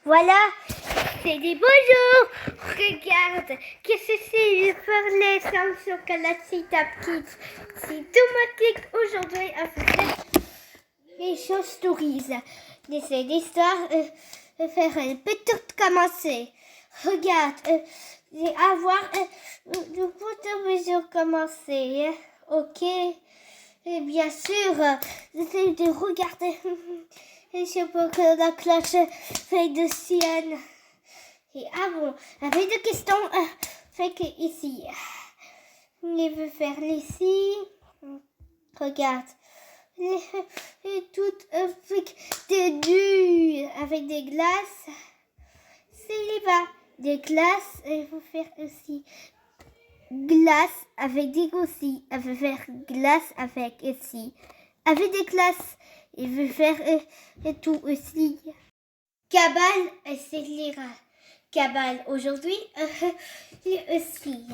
Voilà, c'est des beaux jours. Regarde, qu'est-ce que c'est pour les Samsung Galaxy Tab Kids. C'est automatique aujourd'hui à faire les choses stories. C'est l'histoire de faire une petite commencer. Regarde, j'ai à voir de photos mesures commencer. Ok, et bien sûr, j'essaie de regarder. Et je peux que la cloche fait de sienne. Et bon, avec des questions, fait que ici. Je veux faire ici. Regarde. Tout avec des durs, avec des glaces. C'est là des glaces. Il faut faire aussi glace avec des aussi. Il faut faire glace avec ici. Avec des glaces. Il veut faire tout aussi. Cabane, c'est lire. Cabane, aujourd'hui, aussi.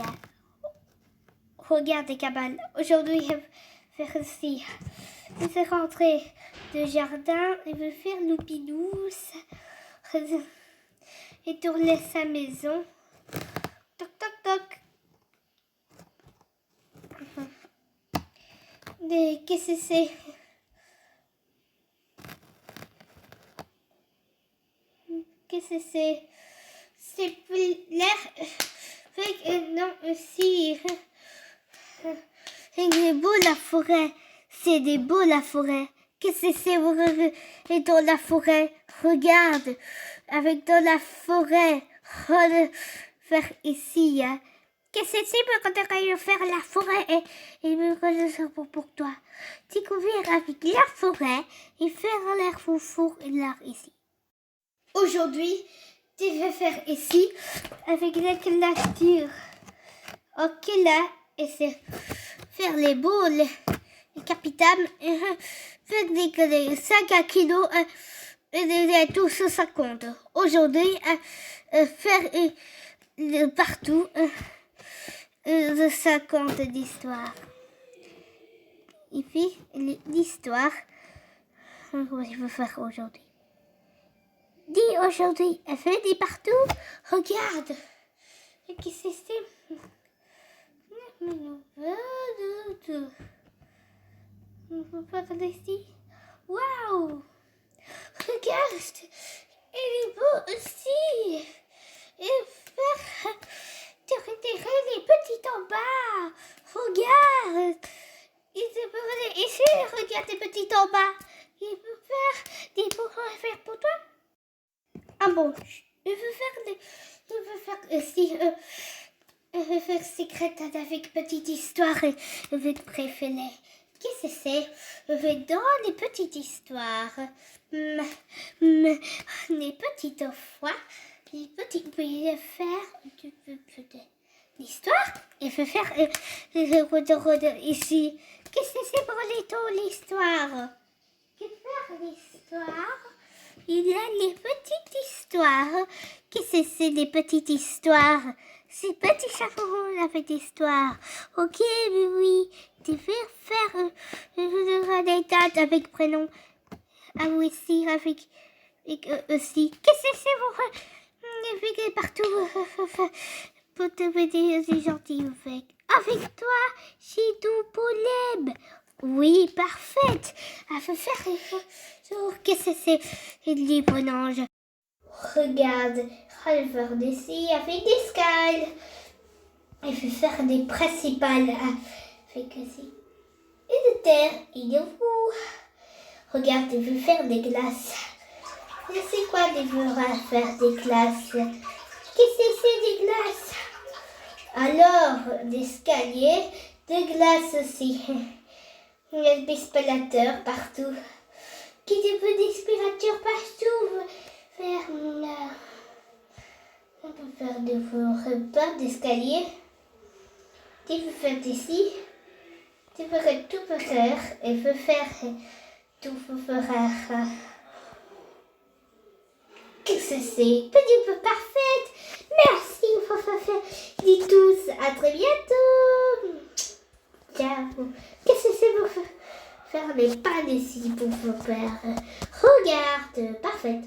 Regardez, Cabane, aujourd'hui, il veut faire aussi. Il s'est rentré de jardin, il veut faire loupinous. Et tourner sa maison. Toc, toc, toc. Qu'est-ce que c'est? Qu'est-ce que c'est? C'est l'air. Non, aussi. C'est beau la forêt. C'est des beaux la forêt. Qu'est-ce que c'est? Et dans la forêt, regarde. Avec dans la forêt. Faire ici. Qu'est-ce que c'est quand tu vas faire la forêt et me rejoindre pour toi? Découvrir avec la forêt et faire l'air foufou et l'air ici. Aujourd'hui, tu vas faire ici avec la nature. Ok là, et c'est faire les boules, les capitaines, faire des 5 kilos et tout ça, ça compte. Aujourd'hui, faire partout 50 d'histoire. Et puis, l'histoire, je vais faire aujourd'hui. Dis aujourd'hui, elle fait des partout. Regarde. Qu'est-ce que c'est? On peut faire ici. Waouh! Regarde. Il est beau aussi. Et faire retirer les petits en bas. Regarde. Il peut faire ici. Regarde les petits en bas. Il peut faire des pour faire pour toi. Ah bon, je veux faire aussi, je veux faire secret avec petite histoire et je veux te préférer. Qu'est-ce que c'est? Je veux dans les petites histoires, les petites fois, les petites, puis faire l'histoire et je veux faire ici. Qu'est-ce que c'est pour l'histoire? Qu'est-ce que faire l'histoire? Il y a les petites histoires. Qu'est-ce que c'est des petites histoires? C'est petits chapeaux avec des histoires. Ok, oui. Tu veux faire des dates avec prénom. Ah oui, si, avec aussi. Qu'est-ce que c'est pour partout pour te aider, c'est gentil. Avec toi, c'est tout Poleb. Oui, parfaite. Elle veut faire qu'est-ce que c'est? Le livre-ange. Regarde, elle veut faire d'ici, elle fait des scales. Elle veut faire des principales. Elle fait que si. Et de terre, il est où? Regarde, elle veut faire des glaces. Je sais quoi, elle veut faire des glaces. Qu'est-ce que c'est des glaces? Alors, des escaliers, des glaces aussi. Il y a des aspirateurs partout. Qui te veut des aspirateurs partout? On peut faire des repas d'escalier. Tu peux faire ici. Tu peux faire tout faire. Et peut faire tout faire. Qu'est-ce que c'est? Petit peu parfaite. Merci. Dis tous à très bientôt. Ciao. Qu'est-ce que c'est pour faire les pas ici pour faire? Regarde, parfaite.